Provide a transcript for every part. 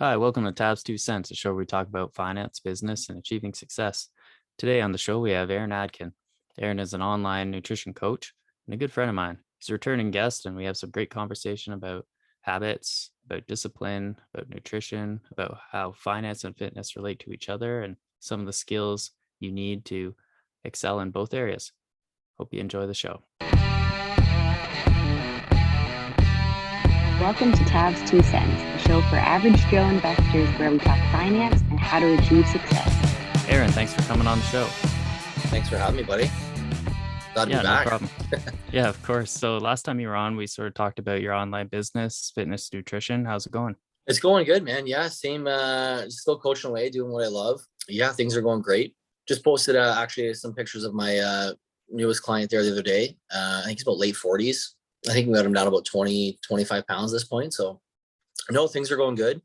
Hi, welcome to Tabs 2 Cents, a show where we talk about finance, business, and achieving success. Today on the show, we have Aaron Adkin. Aaron is an online nutrition coach and a good friend of mine. He's a returning guest, and we have some great conversation about habits, about discipline, about nutrition, about how finance and fitness relate to each other, and some of the skills you need to excel in both areas. Hope you enjoy the show. Welcome to Tabs 2 Cents, a show for average Joe investors where we talk finance and how to achieve success. Aaron, thanks for coming on the show. Thanks for having me, buddy. Glad to be back. No problem. Yeah, of course. So last time you were on, we sort of talked about your online business, fitness, nutrition. How's it going? It's going good, man. Yeah, same. Still coaching away, doing what I love. Yeah, things are going great. Just posted actually some pictures of my newest client there the other day. I think he's about late 40s. I think we got him down about 20, 25 pounds at this point. So no, things are going good.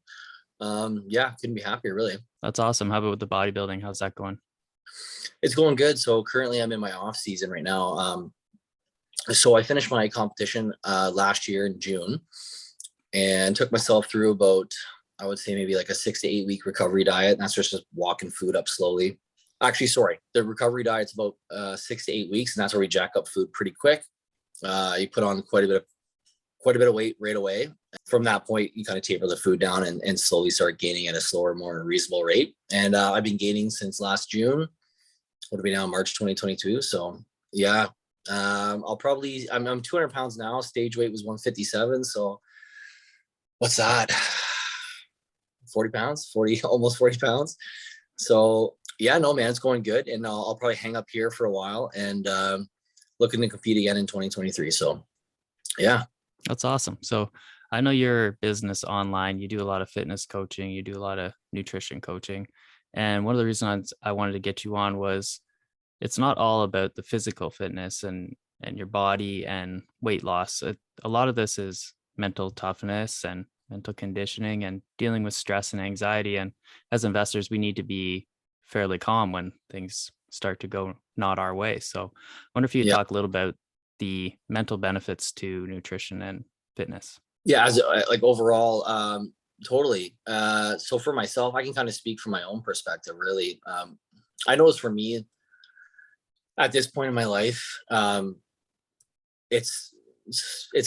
Yeah, couldn't be happier, really. That's awesome. How about with the bodybuilding? How's that going? It's going good. So currently I'm in my off season right now. So I finished my competition last year in June and took myself through about, I would say maybe like a 6 to 8 week recovery diet. And that's just walking food up slowly. Actually, sorry, the recovery diet's about 6 to 8 weeks. And that's where we jack up food pretty quick. You put on quite a bit of weight right away. From that point, you kind of taper the food down and slowly start gaining at a slower, more reasonable rate. And I've been gaining since last June. What are we now? March 2022. So yeah, I'm 200 pounds now. Stage weight was 157. So what's that? 40 pounds, almost 40 pounds. So yeah, no, man, it's going good. And I'll probably hang up here for a while and looking to compete again in 2023. So yeah. That's awesome. So I know your business online, you do a lot of fitness coaching, you do a lot of nutrition coaching. And one of the reasons I wanted to get you on was it's not all about the physical fitness and your body and weight loss. A lot of this is mental toughness and mental conditioning and dealing with stress and anxiety. And as investors, we need to be fairly calm when things start to go not our way. So I wonder if you could talk a little about the mental benefits to nutrition and fitness. Yeah, as like overall, totally. So for myself, I can kind of speak from my own perspective, really. I know it's for me at this point in my life, it's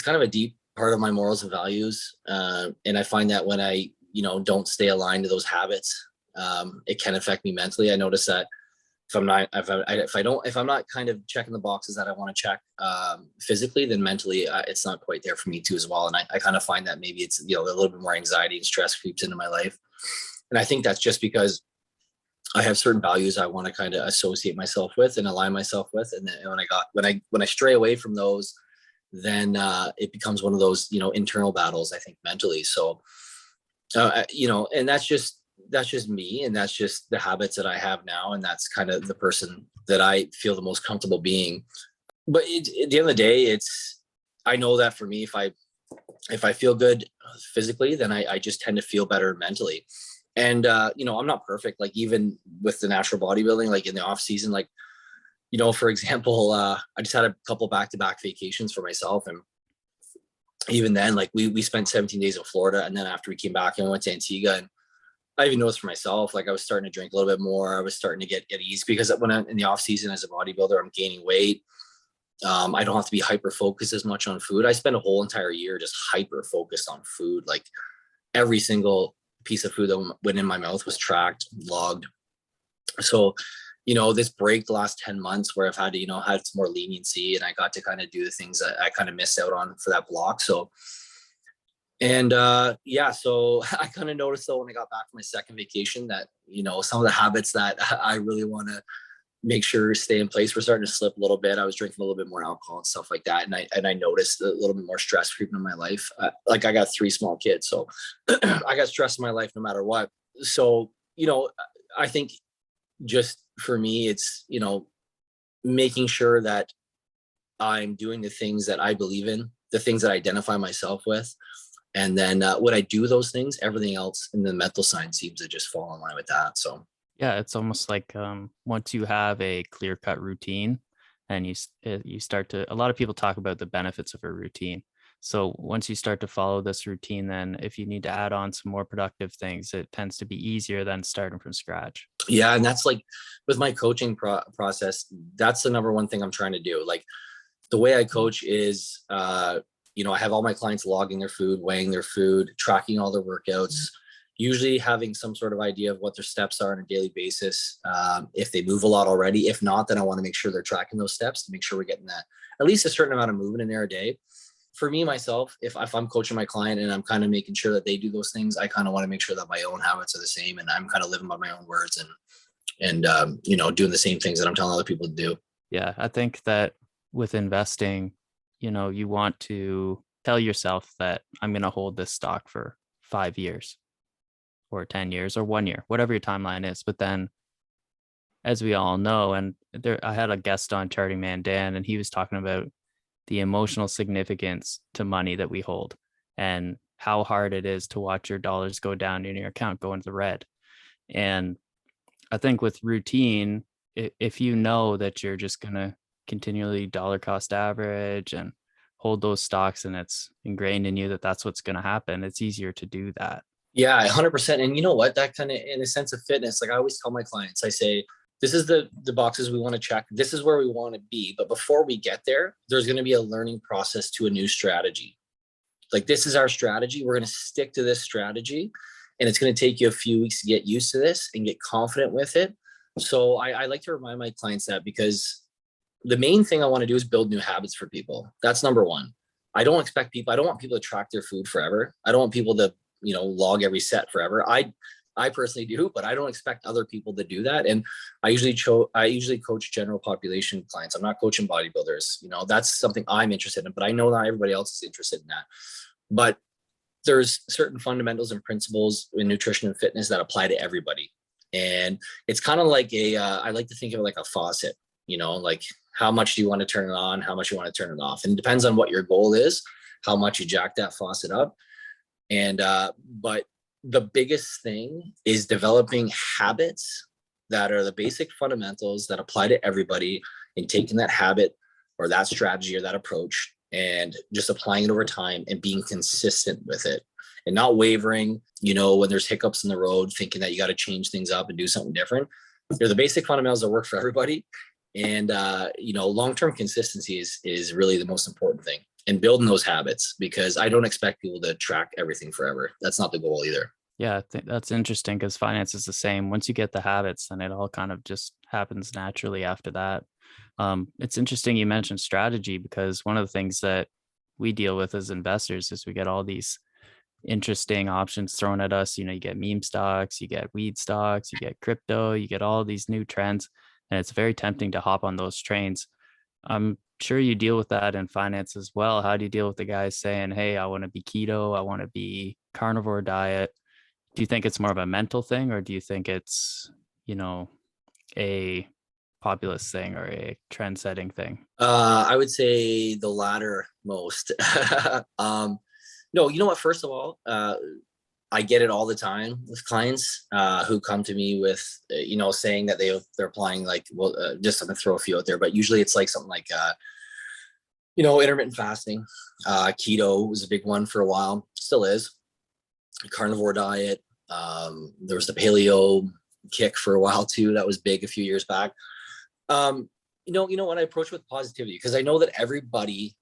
kind of a deep part of my morals and values. And I find that when I, don't stay aligned to those habits, it can affect me mentally. I notice that if I'm not kind of checking the boxes that I want to check physically, then mentally it's not quite there for me too as well. And I kind of find that maybe it's, a little bit more anxiety and stress creeps into my life. And I think that's just because I have certain values I want to kind of associate myself with and align myself with. And then when I stray away from those, then it becomes one of those, internal battles, I think, mentally. So, and that's just me, and that's just the habits that I have now, and that's kind of the person that I feel the most comfortable being. But at the end of the day, I know that for me, if I feel good physically, then I just tend to feel better mentally. And I'm not perfect. Like even with the natural bodybuilding, like in the off season, like for example, I just had a couple back-to-back vacations for myself, and even then, like we spent 17 days in Florida, and then after we came back and went to Antigua, and I even noticed for myself, like I was starting to drink a little bit more. I was starting to get at ease because when I'm in the off season as a bodybuilder, I'm gaining weight. I don't have to be hyper focused as much on food. I spent a whole entire year just hyper focused on food. Like every single piece of food that went in my mouth was tracked, logged. So, this break the last 10 months where I've had to, had some more leniency, and I got to kind of do the things that I kind of missed out on for that block. So, and so I kind of noticed though when I got back from my second vacation that, some of the habits that I really want to make sure stay in place were starting to slip a little bit. I was drinking a little bit more alcohol and stuff like that. And I noticed a little bit more stress creeping in my life. Like I got 3 small kids, so I got stress in my life no matter what. So, I think just for me, it's, making sure that I'm doing the things that I believe in, the things that I identify myself with. And then when I do those things, everything else in the mental side seems to just fall in line with that. So yeah, it's almost like once you have a clear-cut routine and you start to, a lot of people talk about the benefits of a routine. So once you start to follow this routine, then if you need to add on some more productive things, it tends to be easier than starting from scratch. Yeah. And that's like with my coaching process, that's the number one thing I'm trying to do. Like the way I coach is, I have all my clients logging their food, weighing their food, tracking all their workouts, usually having some sort of idea of what their steps are on a daily basis. If they move a lot already, if not, then I want to make sure they're tracking those steps to make sure we're getting that at least a certain amount of movement in there a day. For me, myself, if I'm coaching my client and I'm kind of making sure that they do those things, I kind of want to make sure that my own habits are the same and I'm kind of living by my own words and doing the same things that I'm telling other people to do. Yeah, I think that with investing, you want to tell yourself that I'm going to hold this stock for 5 years or 10 years or 1 year, whatever your timeline is. But then, as we all know, and I had a guest on, Charting Man Dan, and he was talking about the emotional significance to money that we hold and how hard it is to watch your dollars go down in your account, go into the red. And I think with routine, if you know that you're just going to continually dollar cost average and hold those stocks and it's ingrained in you that that's what's going to happen, it's easier to do that. Yeah, 100%. And you know what? That kind of, in a sense of fitness, like I always tell my clients, I say, this is the boxes we want to check. This is where we want to be. But before we get there, there's going to be a learning process to a new strategy. Like this is our strategy. We're going to stick to this strategy. And it's going to take you a few weeks to get used to this and get confident with it. So I like to remind my clients that, because the main thing I want to do is build new habits for people. That's number one. I don't want people to track their food forever. I don't want people to, log every set forever. I personally do, but I don't expect other people to do that. And I usually coach general population clients. I'm not coaching bodybuilders. That's something I'm interested in, but I know not everybody else is interested in that. But there's certain fundamentals and principles in nutrition and fitness that apply to everybody. And it's kind of like I like to think of it like a faucet, like how much do you want to turn it on? How much you want to turn it off? And it depends on what your goal is, how much you jack that faucet up. And, but the biggest thing is developing habits that are the basic fundamentals that apply to everybody, and taking that habit or that strategy or that approach and just applying it over time and being consistent with it and not wavering, when there's hiccups in the road, thinking that you got to change things up and do something different. They're the basic fundamentals that work for everybody. And, long-term consistency is really the most important thing, and building those habits, because I don't expect people to track everything forever. That's not the goal either. Yeah, I think that's interesting, because finance is the same. Once you get the habits, then it all kind of just happens naturally after that. It's interesting you mentioned strategy, because one of the things that we deal with as investors is we get all these interesting options thrown at us. You get meme stocks, you get weed stocks, you get crypto, you get all these new trends, and it's very tempting to hop on those trains. I'm sure you deal with that in finance as well. How do you deal with the guys saying, hey, I want to be keto, I want to be carnivore diet? Do you think it's more of a mental thing, or do you think it's, a populist thing or a trend setting thing? I would say the latter most. No, you know what? First of all, I get it all the time with clients who come to me with, saying that they're applying just I'm gonna throw a few out there, but usually it's like something like, intermittent fasting. Keto was a big one for a while, still is. Carnivore diet. There was the paleo kick for a while too. That was big a few years back. What I approach with positivity, because I know that everybody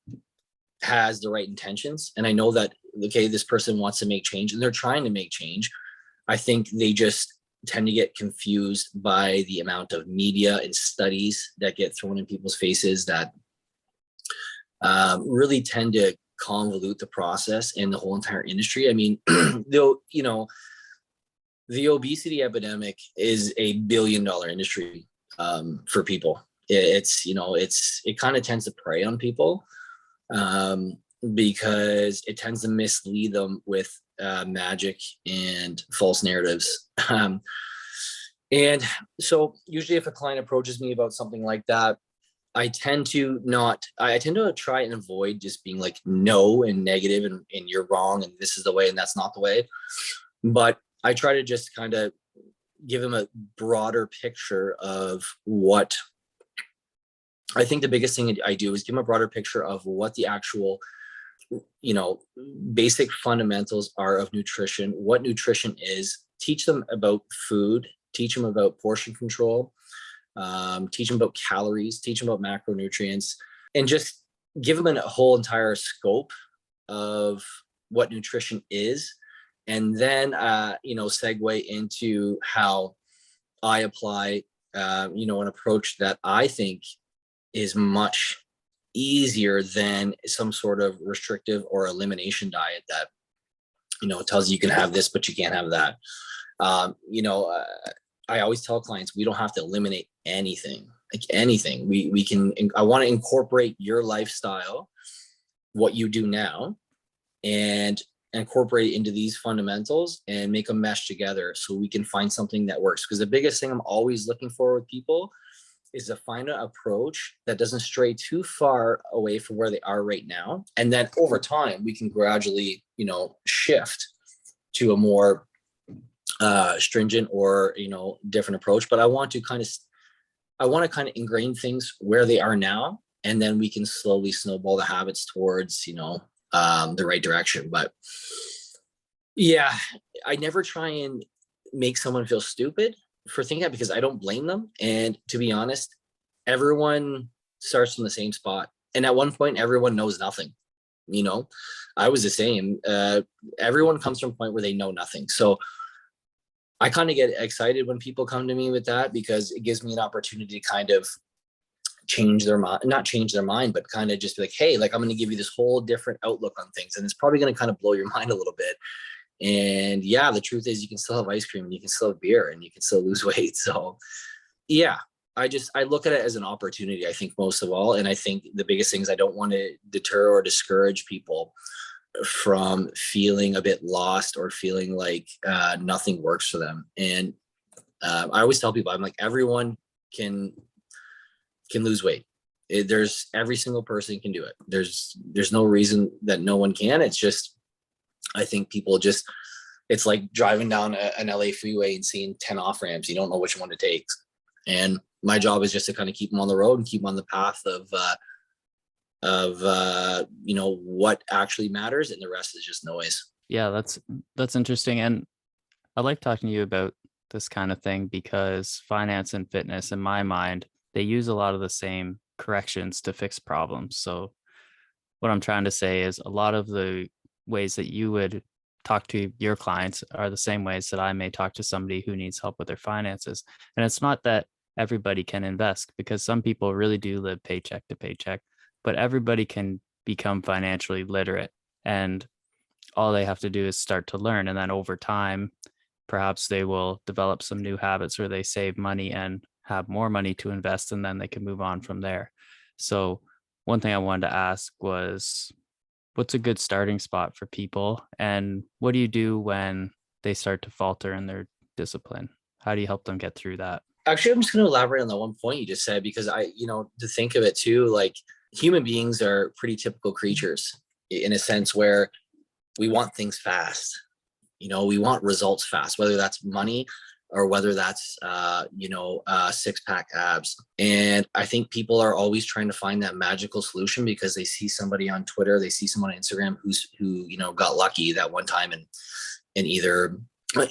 has the right intentions, and I know that, okay, this person wants to make change and they're trying to make change. I think they just tend to get confused by the amount of media and studies that get thrown in people's faces that really tend to convolute the process and the whole entire industry. I mean, the obesity epidemic is $1 billion industry for people. It kind of tends to prey on people because it tends to mislead them with magic and false narratives. And so usually if a client approaches me about something like that, I tend to try and avoid just being like no and negative and you're wrong and this is the way and that's not the way. But I try to just kind of give them a broader picture of what I think the biggest thing I do is give them a broader picture of what the actual basic fundamentals are of nutrition, what nutrition is, teach them about food, teach them about portion control, teach them about calories, teach them about macronutrients, and just give them a whole entire scope of what nutrition is. And then, segue into how I apply, an approach that I think is much easier than some sort of restrictive or elimination diet that, tells you can have this, but you can't have that. I always tell clients, we don't have to eliminate anything, like anything. We can, I want to incorporate your lifestyle, what you do now, and incorporate it into these fundamentals and make them mesh together so we can find something that works. Because the biggest thing I'm always looking for with people is to find an approach that doesn't stray too far away from where they are right now. And then over time, we can gradually, shift to a more stringent or, different approach. But I want to kind of ingrain things where they are now, and then we can slowly snowball the habits towards, the right direction. But yeah, I never try and make someone feel stupid for thinking that, because I don't blame them. And to be honest, everyone starts from the same spot. And at one point, everyone knows nothing. I was the same. Everyone comes from a point where they know nothing. So I kind of get excited when people come to me with that, because it gives me an opportunity to kind of change their mind, not change their mind, but kind of just be like, hey, like, I'm going to give you this whole different outlook on things. And it's probably going to kind of blow your mind a little bit. And yeah, the truth is you can still have ice cream and you can still have beer and you can still lose weight. So yeah, I look at it as an opportunity, I think, most of all. And I think the biggest thing is I don't want to deter or discourage people from feeling a bit lost or feeling like nothing works for them. And I always tell people, I'm like, everyone can lose weight. There's every single person can do it. There's no reason that no one can. It's just, I think people just, it's like driving down an LA freeway and seeing 10 off ramps. You don't know which one to take. And my job is just to kind of keep them on the road and keep them on the path of what actually matters, and the rest is just noise. Yeah, that's interesting. And I like talking to you about this kind of thing because finance and fitness, in my mind, they use a lot of the same corrections to fix problems. So what I'm trying to say is a lot of the ways that you would talk to your clients are the same ways that I may talk to somebody who needs help with their finances. And it's not that everybody can invest, because some people really do live paycheck to paycheck, but everybody can become financially literate, and all they have to do is start to learn. And then over time, perhaps they will develop some new habits where they save money and have more money to invest, and then they can move on from there. So one thing I wanted to ask was, what's a good starting spot for people? And what do you do when they start to falter in their discipline? How do you help them get through that? Actually, I'm just going to elaborate on the one point you just said, because to think of it too, like, human beings are pretty typical creatures in a sense where we want things fast. We want results fast, whether that's money or whether that's, six-pack abs. And I think people are always trying to find that magical solution because they see somebody on Twitter, they see someone on Instagram who got lucky that one time and either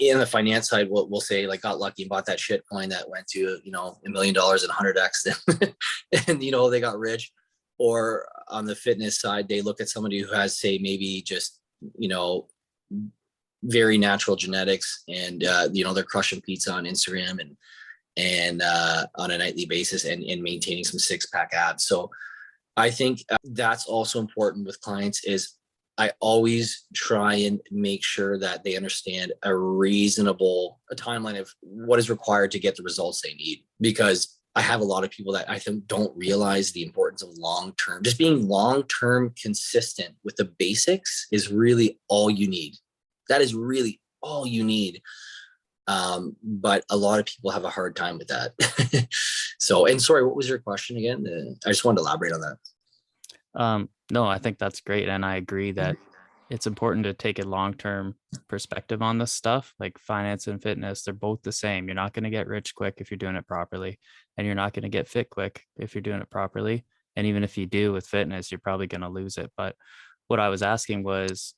in the finance side, we'll say, like, got lucky and bought that shit coin that went to, $1 million and 100x and, they got rich. Or on the fitness side, they look at somebody who has, say, maybe just, very natural genetics, and they're crushing pizza on Instagram and on a nightly basis and maintaining some six-pack abs. So I think that's also important with clients. Is I always try and make sure that they understand a timeline of what is required to get the results they need, because I have a lot of people that I think don't realize the importance of long-term. Just being long-term consistent with the basics is really all you need. That is really all you need. But a lot of people have a hard time with that. So, and sorry, what was your question again? I just wanted to elaborate on that. No, I think that's great. And I agree that it's important to take a long-term perspective on this stuff. Like finance and fitness, they're both the same. You're not going to get rich quick if you're doing it properly, and you're not going to get fit quick if you're doing it properly. And even if you do with fitness, you're probably going to lose it. But what I was asking was,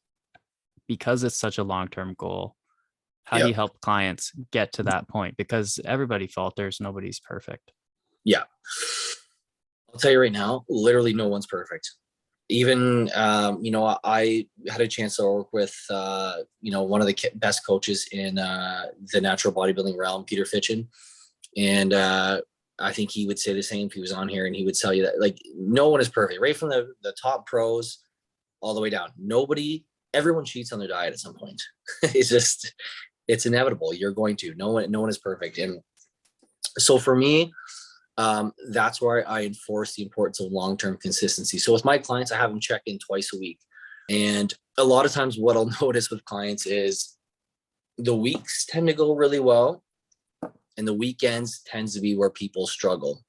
because it's such a long-term goal, how do Yeah. you help clients get to that point? Because everybody falters, nobody's perfect. Yeah. I'll tell you right now, literally no one's perfect. Even, I had a chance to work with, one of the best coaches in the natural bodybuilding realm, Peter Fitchin. And I think he would say the same if he was on here, and he would tell you that, like, no one is perfect, right from the top pros all the way down. Everyone cheats on their diet at some point. It's inevitable. You're going to. No one is perfect. And so for me, that's where I enforce the importance of long-term consistency. So with my clients, I have them check in twice a week. And a lot of times what I'll notice with clients is the weeks tend to go really well, and the weekends tends to be where people struggle.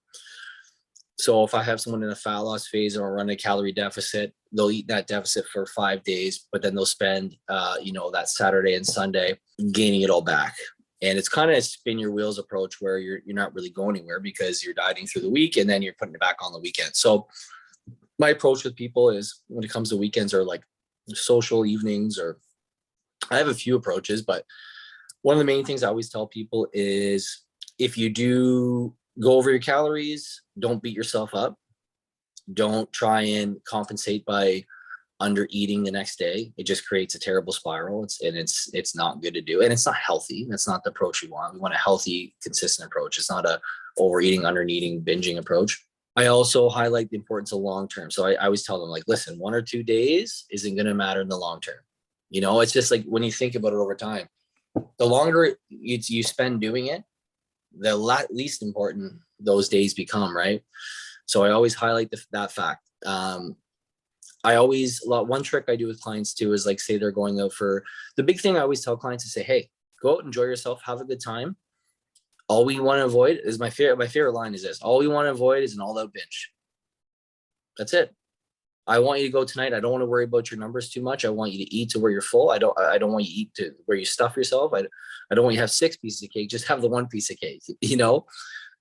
So if I have someone in a fat loss phase or run a calorie deficit, they'll eat that deficit for 5 days, but then they'll spend, that Saturday and Sunday gaining it all back. And it's kind of a spin your wheels approach where you're not really going anywhere because you're dieting through the week and then you're putting it back on the weekend. So my approach with people is, when it comes to weekends or like social evenings, or I have a few approaches, but one of the main things I always tell people is, if you do go over your calories, don't beat yourself up. Don't try and compensate by under eating the next day. It just creates a terrible spiral. It's not good to do, and it's not healthy. That's not the approach we want. We want a healthy, consistent approach. It's not a overeating, under eating, binging approach. I also highlight the importance of long term. So I always tell them, like, listen, 1 or 2 days isn't going to matter in the long term. It's just like, when you think about it over time, the longer you spend doing it, the least important those days become, right? So I always highlight that fact. One trick I do with clients too is, like, say they're going out for, the big thing I always tell clients is, say, hey, go out, enjoy yourself, have a good time. All we want to avoid is, my favorite line is this: all we want to avoid is an all-out binge. That's it. I want you to go tonight. I don't want to worry about your numbers too much. I want you to eat to where you're full. I don't want you to eat to where you stuff yourself. I don't want you to have 6 pieces of cake. Just have the 1 piece of cake.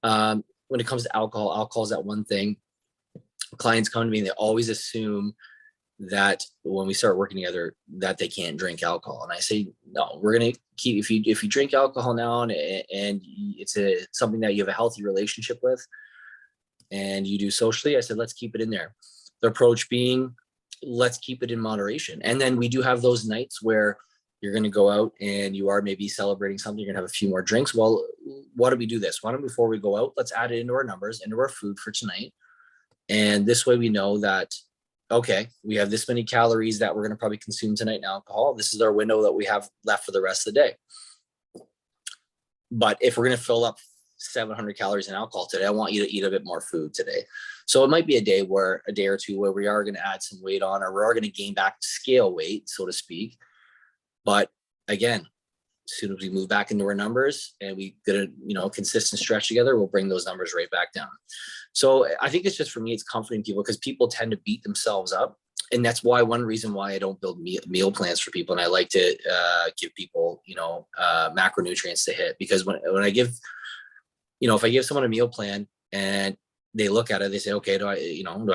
When it comes to alcohol is that one thing. Clients come to me and they always assume that when we start working together that they can't drink alcohol. And I say, no, we're going to keep, if you drink alcohol now and it's something that you have a healthy relationship with and you do socially, I said, let's keep it in there. The approach being, let's keep it in moderation. And then we do have those nights where you're going to go out and you are maybe celebrating something. You're going to have a few more drinks. Well, why don't we do this? Why don't, before we go out, let's add it into our numbers, into our food for tonight. And this way we know that, okay, we have this many calories that we're going to probably consume tonight in alcohol. This is our window that we have left for the rest of the day. But if we're going to fill up 700 calories in alcohol today, I want you to eat a bit more food today. So it might be a day or two where we are going to add some weight on, or we are going to gain back scale weight, so to speak. But again, as soon as we move back into our numbers and we get a consistent stretch together, we'll bring those numbers right back down. So I think it's just, for me, it's comforting people, because people tend to beat themselves up. And that's why, one reason why I don't build meal plans for people. And I like to give people, macronutrients to hit, because when I give, if I give someone a meal plan and they look at it, they say, okay, do I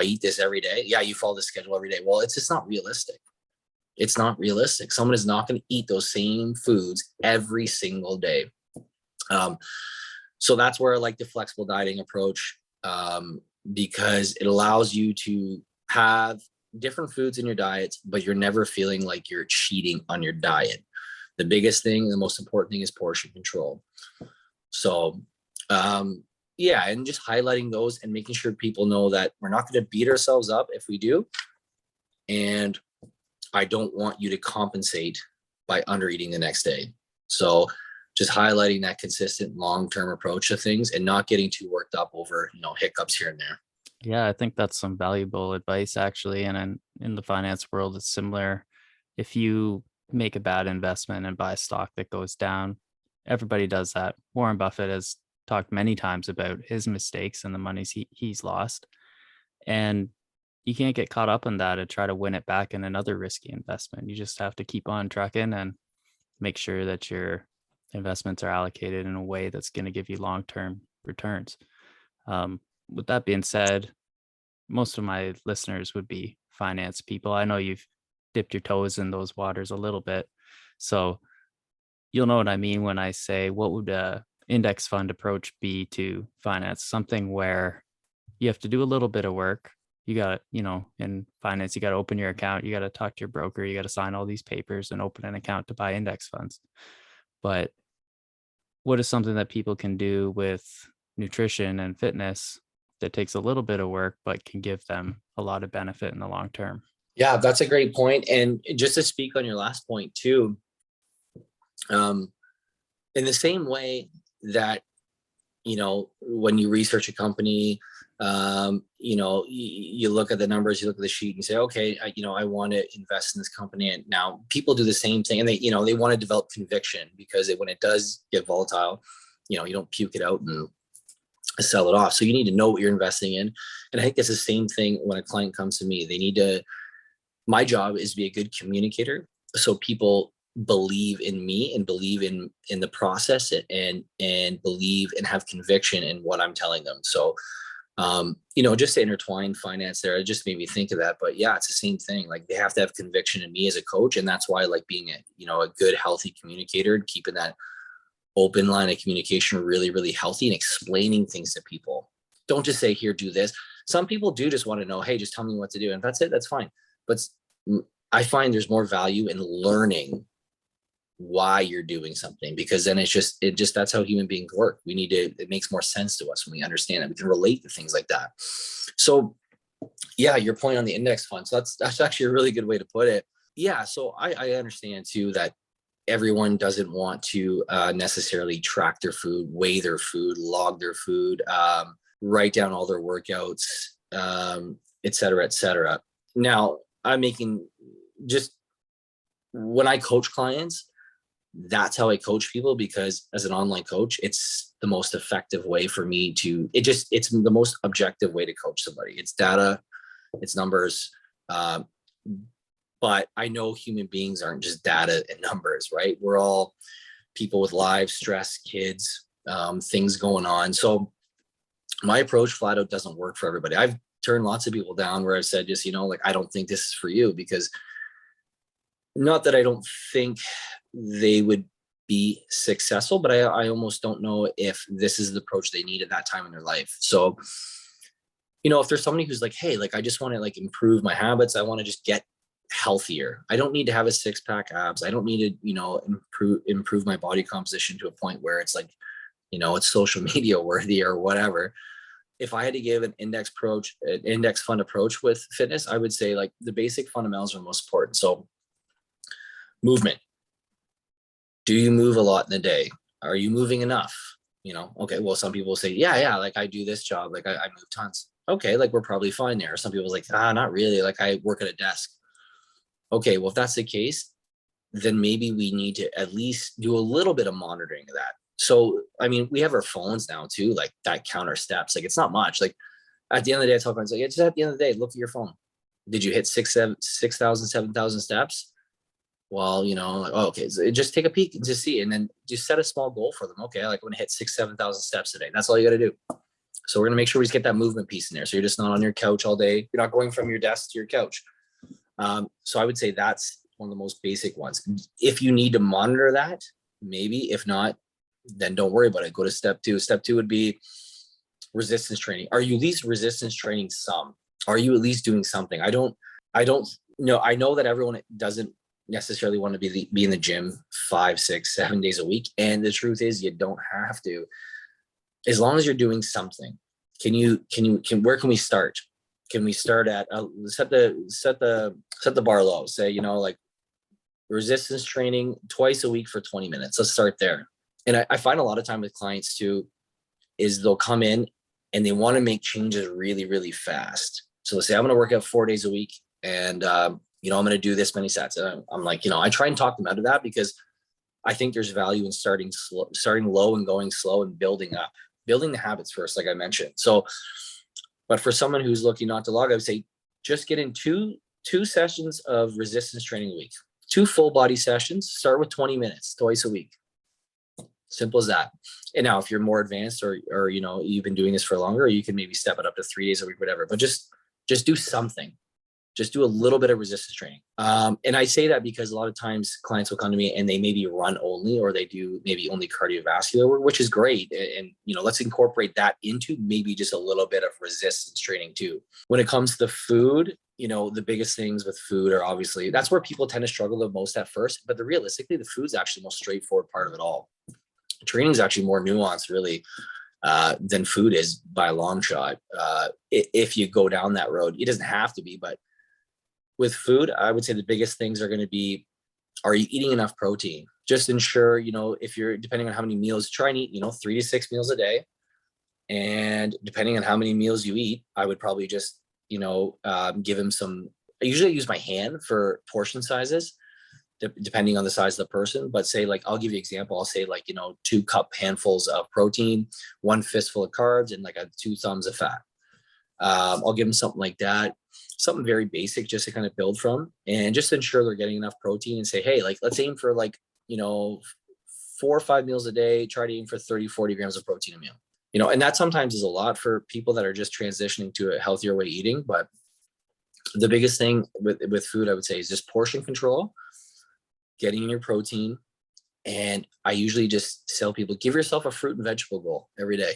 eat this every day? Yeah, you follow the schedule every day. Well, it's just not realistic. It's not realistic. Someone is not going to eat those same foods every single day. So that's where I like the flexible dieting approach, because it allows you to have different foods in your diet, but you're never feeling like you're cheating on your diet. The biggest thing, the most important thing, is portion control. So, and just highlighting those and making sure people know that we're not going to beat ourselves up if we do. And I don't want you to compensate by under eating the next day. So just highlighting that consistent long-term approach to things and not getting too worked up over, hiccups here and there. Yeah, I think that's some valuable advice, actually. And in the finance world, it's similar. If you make a bad investment and buy stock that goes down, everybody does that. Warren Buffett has talked many times about his mistakes and the monies he's lost. And you can't get caught up in that and try to win it back in another risky investment. You just have to keep on trucking and make sure that your investments are allocated in a way that's going to give you long-term returns. With that being said, most of my listeners would be finance people. I know you've dipped your toes in those waters a little bit. So you'll know what I mean when I say, what would a index fund approach be to finance? Something where you have to do a little bit of work. You got, in finance, you got to open your account. You got to talk to your broker. You got to sign all these papers and open an account to buy index funds. But what is something that people can do with nutrition and fitness that takes a little bit of work, but can give them a lot of benefit in the long term? Yeah, that's a great point. And just to speak on your last point too, in the same way that, when you research a company, you look at the numbers, you look at the sheet and you say, okay, I want to invest in this company. And now people do the same thing, and they want to develop conviction, because when it does get volatile, you don't puke it out and sell it off. So you need to know what you're investing in. And I think it's the same thing when a client comes to me. My job is to be a good communicator, so people believe in me and believe in the process, and believe and have conviction in what I'm telling them. So just to intertwine finance there, it just made me think of that. But yeah, it's the same thing. Like, they have to have conviction in me as a coach. And that's why I like being a good, healthy communicator, and keeping that open line of communication really, really healthy, and explaining things to people. Don't just say, here, do this. Some people do just want to know, hey, just tell me what to do. And that's it. That's fine. But I find there's more value in learning why you're doing something, because then that's how human beings work. It makes more sense to us when we understand it. We can relate to things like that. So yeah, your point on the index fund. So that's actually a really good way to put it. Yeah. So I understand too that everyone doesn't want to necessarily track their food, weigh their food, log their food, write down all their workouts, et cetera, et cetera. Now, when I coach clients, that's how I coach people, because as an online coach, it's the most effective way for me it's the most objective way to coach somebody. It's data, it's numbers. But I know human beings aren't just data and numbers, right? We're all people with lives, stress, kids, things going on. So my approach flat out doesn't work for everybody. I've turned lots of people down where I've said, just, I don't think this is for you, because not that I don't think they would be successful, but I almost don't know if this is the approach they need at that time in their life. So, if there's somebody who's like, hey, I just want to improve my habits, I want to just get healthier. I don't need to have a 6-pack abs. I don't need to, improve my body composition to a point where it's it's social media worthy or whatever. If I had to give an index fund approach with fitness, I would say the basic fundamentals are most important. So movement. Do you move a lot in the day? Are you moving enough? Okay, well, some people say, yeah, I do this job, I move tons. Okay, we're probably fine there. Some people's not really, I work at a desk. Okay, well, if that's the case, then maybe we need to at least do a little bit of monitoring of that. So, we have our phones now too, that count our steps. It's not much. At the end of the day, I tell clients, just at the end of the day, look at your phone. Did you hit 6,000, 7,000 steps? Well, okay, so just take a peek and just see, and then just set a small goal for them. Okay, I'm going to hit 6,000, 7,000 steps a day. That's all you got to do. So we're going to make sure we just get that movement piece in there. So you're just not on your couch all day. You're not going from your desk to your couch. So I would say that's one of the most basic ones. If you need to monitor that, maybe. If not, then don't worry about it. Go to step 2. Step 2 would be resistance training. Are you at least resistance training some? Are you at least doing something? I don't know. I know that everyone doesn't necessarily want to be in the gym 5, 6, 7 days a week. And the truth is, you don't have to, as long as you're doing something. Where can we start? Can we start at set the bar low? Say, resistance training twice a week for 20 minutes. Let's start there. And I find a lot of time with clients too, is they'll come in and they want to make changes really, really fast. So they'll say, I'm going to work out 4 days a week, and I'm going to do this many sets. And I'm I try and talk them out of that, because I think there's value in starting low and going slow and building the habits first, like I mentioned. So, but for someone who's looking not to log, I would say just get in two sessions of resistance training a week, 2 full body sessions. Start with 20 minutes twice a week. Simple as that. And now if you're more advanced or you've been doing this for longer, you can maybe step it up to 3 days a week, whatever, but just do something. just do a little bit of resistance training. And I say that because a lot of times clients will come to me and they maybe run only, or they do maybe only cardiovascular work, which is great. And, let's incorporate that into maybe just a little bit of resistance training too. When it comes to food, the biggest things with food are obviously, that's where people tend to struggle the most at first, but realistically, the food's actually the most straightforward part of it all. Training is actually more nuanced really than food is by a long shot. If you go down that road, it doesn't have to be, but with food, I would say the biggest things are going to be, are you eating enough protein? Just ensure, if you're, depending on how many meals, try and eat, 3 to 6 meals a day. And depending on how many meals you eat, I would probably just, give him some, I usually use my hand for portion sizes, depending on the size of the person. But say, like, I'll give you an example. I'll say 2 cup handfuls of protein, 1 fistful of carbs, and 2 thumbs of fat. I'll give them something like that, something very basic just to kind of build from, and just ensure they're getting enough protein, and say, hey, let's aim for 4 or 5 meals a day. Try to aim for 30, 40 grams of protein a meal, and that sometimes is a lot for people that are just transitioning to a healthier way of eating. But the biggest thing with food, I would say, is just portion control, getting in your protein. And I usually just tell people, give yourself a fruit and vegetable goal every day.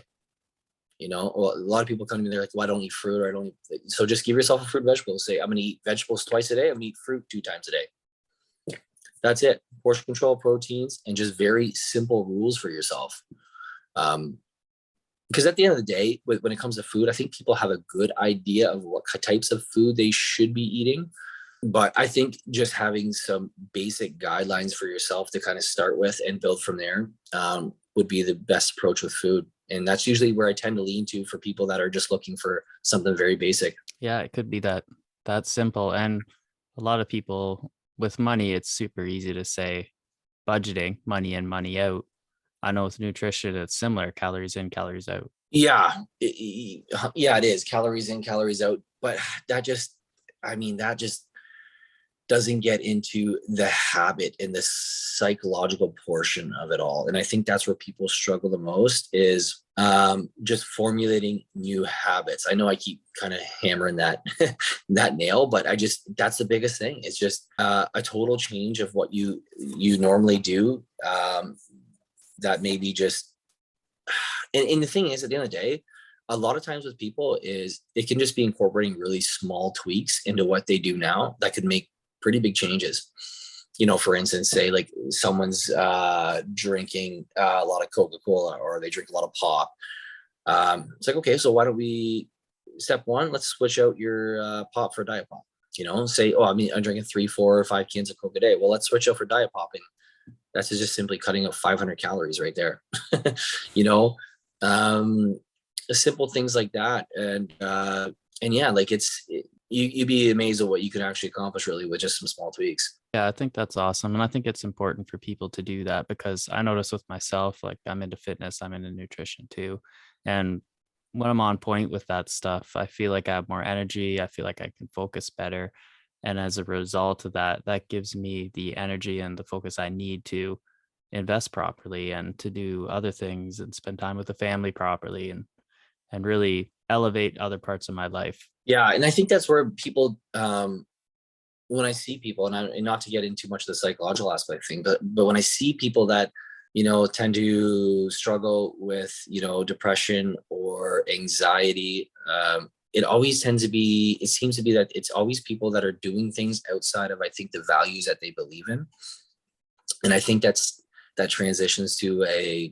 Well, a lot of people come to me, they're like, well, I don't eat fruit, or I don't eat. So just give yourself a fruit and vegetable. Say, I'm going to eat vegetables twice a day. I'm going to eat fruit 2 times a day. That's it. Portion control, proteins, and just very simple rules for yourself. Because at the end of the day, when it comes to food, I think people have a good idea of what types of food they should be eating. But I think just having some basic guidelines for yourself to kind of start with and build from there would be the best approach with food. And that's usually where I tend to lean to for people that are just looking for something very basic. Yeah, it could be that simple. And a lot of people with money, it's super easy to say budgeting, money in, money out. I know with nutrition, it's similar, calories in, calories out. Yeah, it is calories in, calories out. But that just doesn't get into the habit and the psychological portion of it all. And I think that's where people struggle the most, is just formulating new habits. I know I keep kind of hammering that that nail, but that's the biggest thing. It's just a total change of what you normally do. That maybe just, and the thing is, at the end of the day, a lot of times with people is it can just be incorporating really small tweaks into what they do now that could make pretty big changes. For instance, say someone's drinking a lot of Coca-Cola, or they drink a lot of pop. It's like, okay, so why don't we, step 1, let's switch out your pop for Diet Pop. Say, I'm drinking 3, 4, or 5 cans of Coke a day. Well, let's switch out for Diet Pop, and that's just simply cutting out 500 calories right there. Simple things like that. And yeah, you'd be amazed at what you can actually accomplish really with just some small tweaks. Yeah, I think that's awesome. And I think it's important for people to do that, because I notice with myself, I'm into fitness, I'm into nutrition too. And when I'm on point with that stuff, I feel like I have more energy. I feel like I can focus better. And as a result of that, that gives me the energy and the focus I need to invest properly and to do other things and spend time with the family properly, and really elevate other parts of my life. Yeah. And I think that's where people, when I see people, and not to get into much of the psychological aspect thing, but when I see people that, tend to struggle with, depression or anxiety, it seems to be that it's always people that are doing things outside of, I think, the values that they believe in. And I think that transitions to a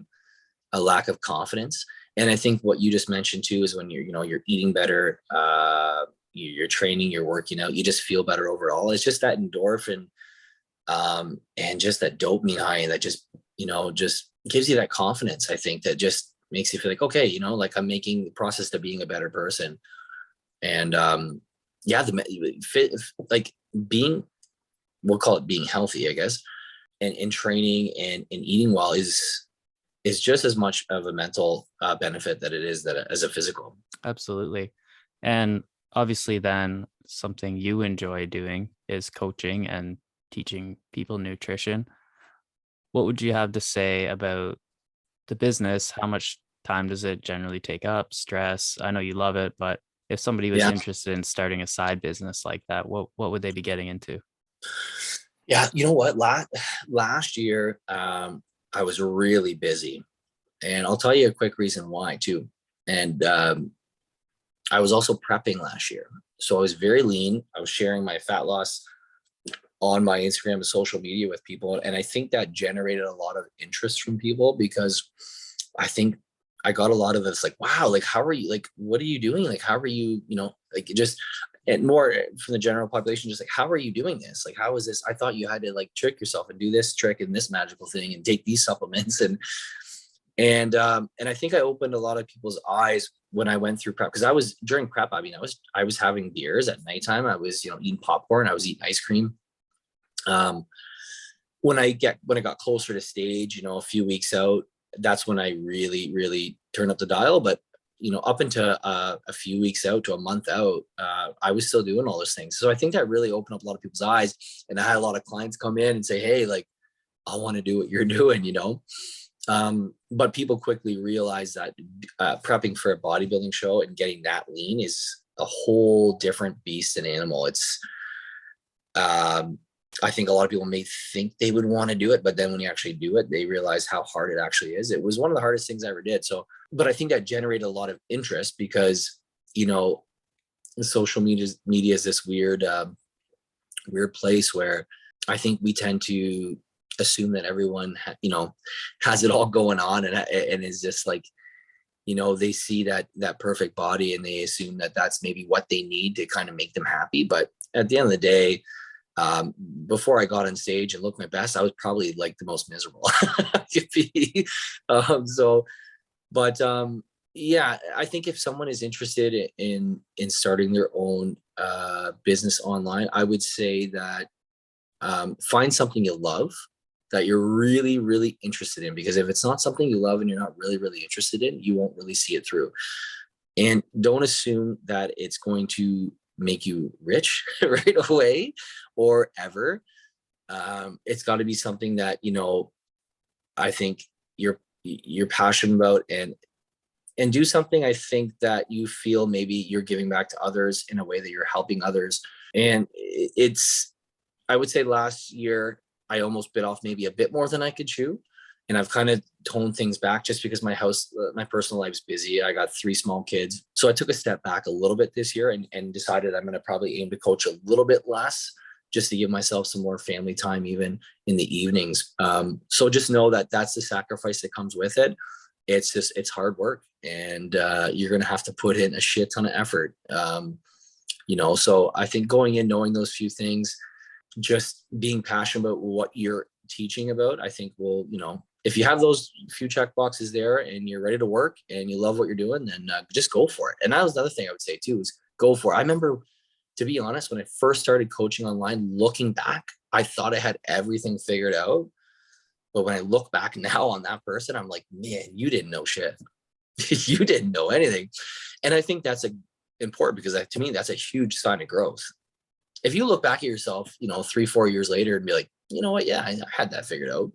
lack of confidence. And I think what you just mentioned too is when you're eating better, you're training, you're working out, you just feel better overall. It's just that endorphin and just that dopamine high that just gives you that confidence. I think that just makes you feel like, okay, I'm making the process to being a better person. And we'll call it being healthy, I guess, and training and eating well is just as much of a mental benefit that it is as a physical. Absolutely. And obviously then something you enjoy doing is coaching and teaching people nutrition. What would you have to say about the business? How much time does it generally take up? Stress? I know you love it, but if somebody was Yeah. interested in starting a side business like that, what would they be getting into? Yeah. You know what? Last year, I was really busy, and I'll tell you a quick reason why too. And I was also prepping last year. So I was very lean. I was sharing my fat loss on my Instagram and social media with people. And I think that generated a lot of interest from people, because I think I got a lot of this like, wow, like, how are you, like, what are you doing? Like, how are you, like, just, and more from the general population, just like, how are you doing this? Like, how is this? I thought you had to like trick yourself and do this trick and this magical thing and take these supplements. And I think I opened a lot of people's eyes when I went through prep, because I was during prep. I mean, I was having beers at nighttime. I was, eating popcorn. I was eating ice cream. When I got closer to stage, a few weeks out, that's when I really, really turned up the dial. But, up into a few weeks out to a month out, I was still doing all those things. So I think that really opened up a lot of people's eyes. And I had a lot of clients come in and say, hey, like, I want to do what you're doing, but people quickly realized that prepping for a bodybuilding show and getting that lean is a whole different beast and animal. It's, I think a lot of people may think they would want to do it, but then when you actually do it, they realize how hard it actually is. It was one of the hardest things I ever did. So, but I think that generated a lot of interest because, social media is this weird place where I think we tend to assume that everyone, has it all going on and is just like, they see that perfect body and they assume that that's maybe what they need to kind of make them happy. But at the end of the day, before I got on stage and looked my best, I was probably like the most miserable I could be. Yeah, I think if someone is interested in starting their own business online, I would say that find something you love, that you're really, really interested in, because if it's not something you love and you're not really, really interested in, you won't really see it through. And don't assume that it's going to make you rich right away or ever. It's got to be something that, I think you're passionate about, and do something I think that you feel maybe you're giving back to others in a way that you're helping others. And I would say last year, I almost bit off maybe a bit more than I could chew. And I've kind of toned things back just because my personal life's busy. I got 3 small kids. So I took a step back a little bit this year and decided I'm going to probably aim to coach a little bit less, just to give myself some more family time, even in the evenings. So just know that that's the sacrifice that comes with it. It's hard work, and you're going to have to put in a shit ton of effort. So I think going in, knowing those few things, just being passionate about what you're teaching about, I think will, if you have those few check boxes there and you're ready to work and you love what you're doing, then just go for it. And that was another thing I would say too, is go for it. I remember, to be honest, when I first started coaching online, looking back, I thought I had everything figured out. But when I look back now on that person, I'm like, man, you didn't know shit. You didn't know anything. And I think that's important, because to me, that's a huge sign of growth. If you look back at yourself, 3-4 years later and be like, you know what? Yeah, I had that figured out.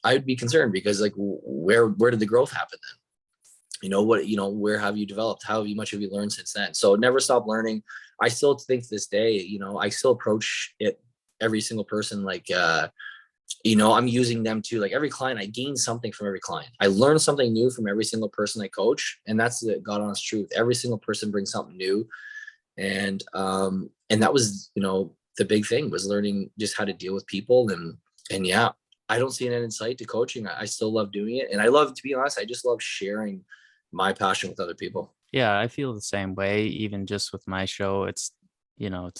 I'd be concerned, because like, where did the growth happen then? Where have you developed? How much have you learned since then? So never stop learning. I still think to this day, I still approach it, every single person, like, I'm using them too. Like every client, I gain something from every client. I learn something new from every single person I coach. And that's the God honest truth. Every single person brings something new. And that was, the big thing was learning just how to deal with people. And yeah, I don't see an end in sight to coaching. I still love doing it. And I love, to be honest, I just love sharing my passion with other people. Yeah, I feel the same way. Even just with my show, it's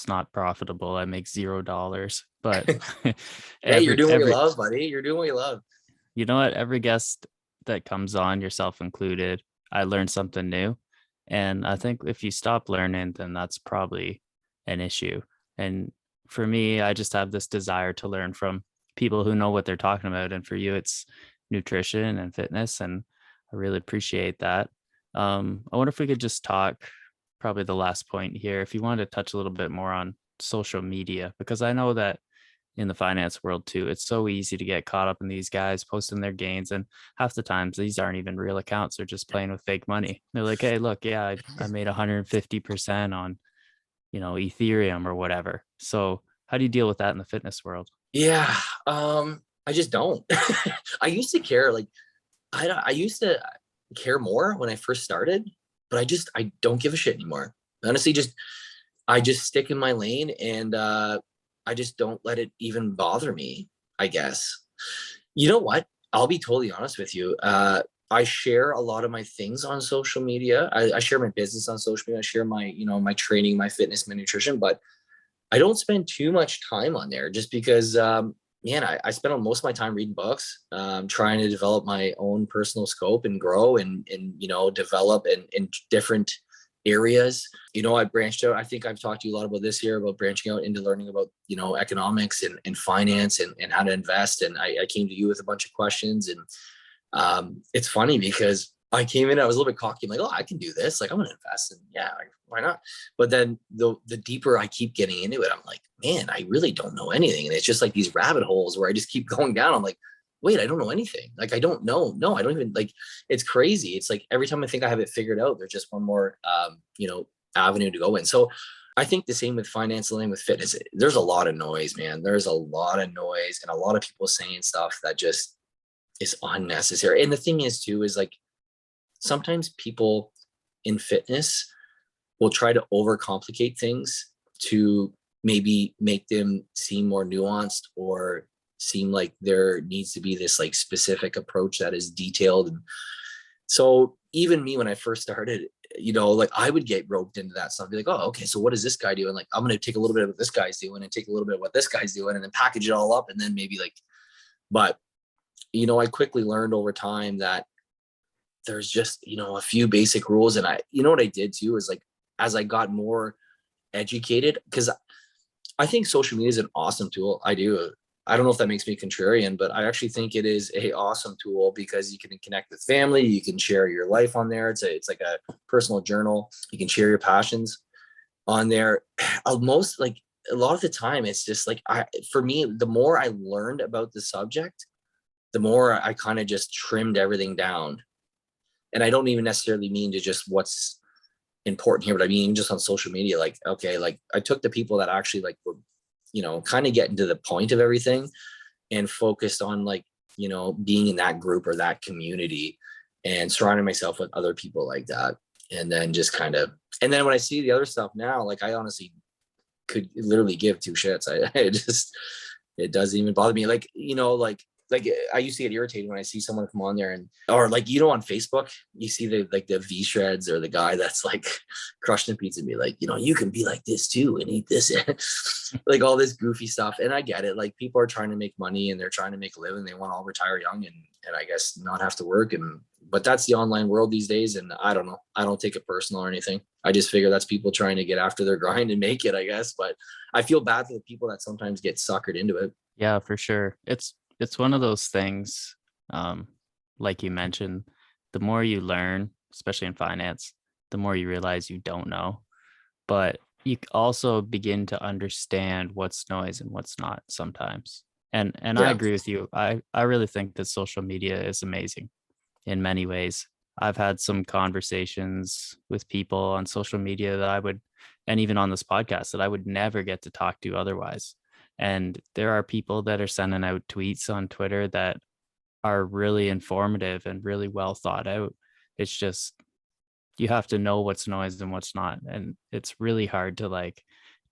not profitable. I make $0, but Hey, you're doing what you every, love, buddy. You're doing what you love. you know what? Every guest that comes on, yourself included, I learn something new. And I think if you stop learning, then that's probably an issue. And for me, I just have this desire to learn from people who know what they're talking about. And for you, it's nutrition and fitness. And I really appreciate that. I wonder if we could just talk, probably the last point here, if you wanted to touch a little bit more on social media, because I know that, in the finance world too. It's so easy to get caught up in these guys posting their gains, and half the times these aren't even real accounts. They're just playing with fake money. They're like, hey, look, yeah, I made 150% on, Ethereum or whatever. So how do you deal with that in the fitness world? Yeah. I just don't. I used to care, like I used to care more when I first started, but I don't give a shit anymore. Honestly, I just stick in my lane, and I just don't let it even bother me, I guess. You know what? I'll be totally honest with you. I share a lot of my things on social media. I share my business on social media. I share my, my training, my fitness, my nutrition, but I don't spend too much time on there just because, man, I spend most of my time reading books, trying to develop my own personal scope and grow and develop in different areas. I branched out. I think I've talked to you a lot about this here, about branching out into learning about, economics and finance and how to invest. And I came to you with a bunch of questions. And it's funny because I came in, I was a little bit cocky. I'm like, oh, I can do this. Like, I'm going to invest. And yeah, why not? But then the deeper I keep getting into it, I'm like, man, I really don't know anything. And it's just like these rabbit holes where I just keep going down. I'm like, wait, I don't know anything. Like, I don't know. No, I don't even, like, it's crazy. It's like every time I think I have it figured out, there's just one more, avenue to go in. So I think the same with finance and with fitness. There's a lot of noise, man. There's a lot of noise and a lot of people saying stuff that just is unnecessary. And the thing is too, is like, sometimes people in fitness will try to overcomplicate things to maybe make them seem more nuanced or seem like there needs to be this like specific approach that is detailed. And so even me, when I first started, like I would get roped into that stuff. Be like, oh, okay, so what does this guy do? And like, I'm going to take a little bit of what this guy's doing and take a little bit of what this guy's doing and then package it all up. And then maybe like, but I quickly learned over time that there's just, a few basic rules. And what I did too is like, as I got more educated, because I think social media is an awesome tool. I do. I don't know if that makes me contrarian, but I actually think it is a awesome tool because you can connect with family. You can share your life on there. It's like a personal journal. You can share your passions on there. Most like a lot of the time, it's just like, for me, the more I learned about the subject, the more I kind of just trimmed everything down. And I don't even necessarily mean to just what's important here, but I mean just on social media, like, okay, like I took the people that actually like were, kind of getting to the point of everything and focused on like, being in that group or that community and surrounding myself with other people like that. And then just kind of, and then when I see the other stuff now, like I honestly could literally give two shits. It doesn't even bother me. Like, like I used to get irritated when I see someone come on there or like, on Facebook, you see the V shreds or the guy that's like crushing pizza and be like, you can be like this too and eat this, like all this goofy stuff. And I get it. Like people are trying to make money and they're trying to make a living. They want to all retire young and I guess not have to work. But that's the online world these days. And I don't know. I don't take it personal or anything. I just figure that's people trying to get after their grind and make it, I guess. But I feel bad for the people that sometimes get suckered into it. Yeah, for sure. It's one of those things, like you mentioned, the more you learn, especially in finance, the more you realize you don't know. But you also begin to understand what's noise and what's not sometimes. And I Yeah. agree with you. I really think that social media is amazing in many ways. I've had some conversations with people on social media and even on this podcast that I would never get to talk to otherwise. And there are people that are sending out tweets on Twitter that are really informative and really well thought out. It's just, you have to know what's noise and what's not. And it's really hard to like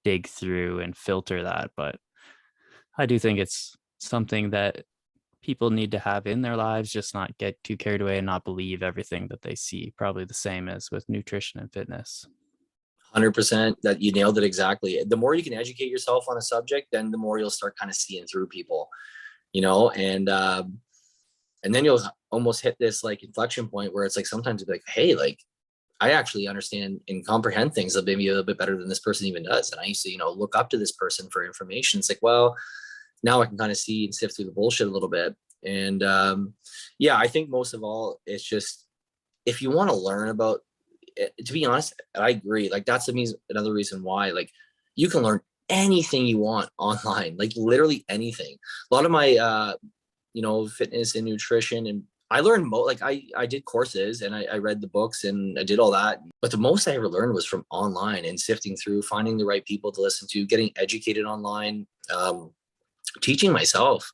dig through and filter that. But I do think it's something that people need to have in their lives, just not get too carried away and not believe everything that they see. Probably the same as with nutrition and fitness. 100%, that you nailed it exactly. The more you can educate yourself on a subject, then the more you'll start kind of seeing through people, and then you'll almost hit this like inflection point where it's like sometimes you'll be like, hey, like I actually understand and comprehend things that maybe a little bit better than this person even does. And I used to, look up to this person for information. It's like, well, now I can kind of see and sift through the bullshit a little bit. And yeah, I think most of all, it's just, if you want to learn about, to be honest, I agree. Like that's another reason why, like you can learn anything you want online, like literally anything. A lot of my, fitness and nutrition, and I learned I did courses and I read the books and I did all that. But the most I ever learned was from online and sifting through, finding the right people to listen to, getting educated online, teaching myself.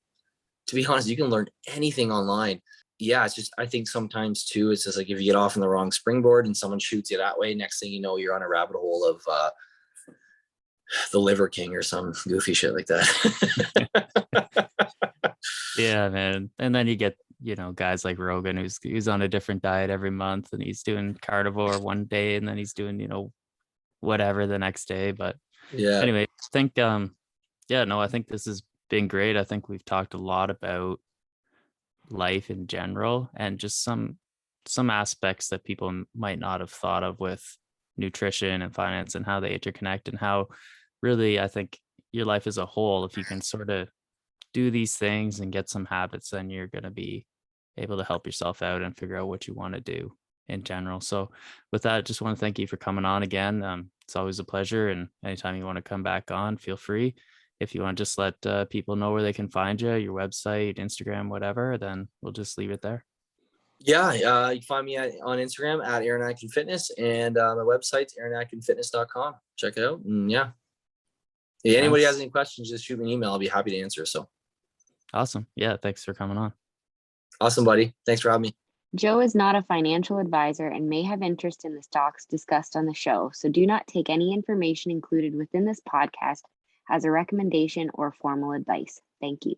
To be honest, you can learn anything online. Yeah, it's just, I think sometimes too, it's just like if you get off on the wrong springboard and someone shoots you that way, next thing you know, you're on a rabbit hole of the Liver King or some goofy shit like that. Yeah, man. And then you get, guys like Rogan who's on a different diet every month, and he's doing carnivore one day and then he's doing, whatever the next day. But Yeah. anyway, I think I think this has been great. I think we've talked a lot about life in general and just some aspects that people might not have thought of with nutrition and finance and how they interconnect, and how really I think your life as a whole, if you can sort of do these things and get some habits, then you're going to be able to help yourself out and figure out what you want to do in general. So with that, I just want to thank you for coming on again. It's always a pleasure, and anytime you want to come back on, feel free. If you want to just let people know where they can find you, your website, Instagram, whatever, then we'll just leave it there. Yeah, you can find me on Instagram at Aaron Adkin Fitness, and my website's aaronadkinfitness.com. Check it out. And yeah, anybody has any questions, just shoot me an email. I'll be happy to answer. So awesome. Yeah, thanks for coming on. Awesome, buddy. Thanks for having me. Joe is not a financial advisor and may have interest in the stocks discussed on the show, so do not take any information included within this podcast as a recommendation or formal advice. Thank you.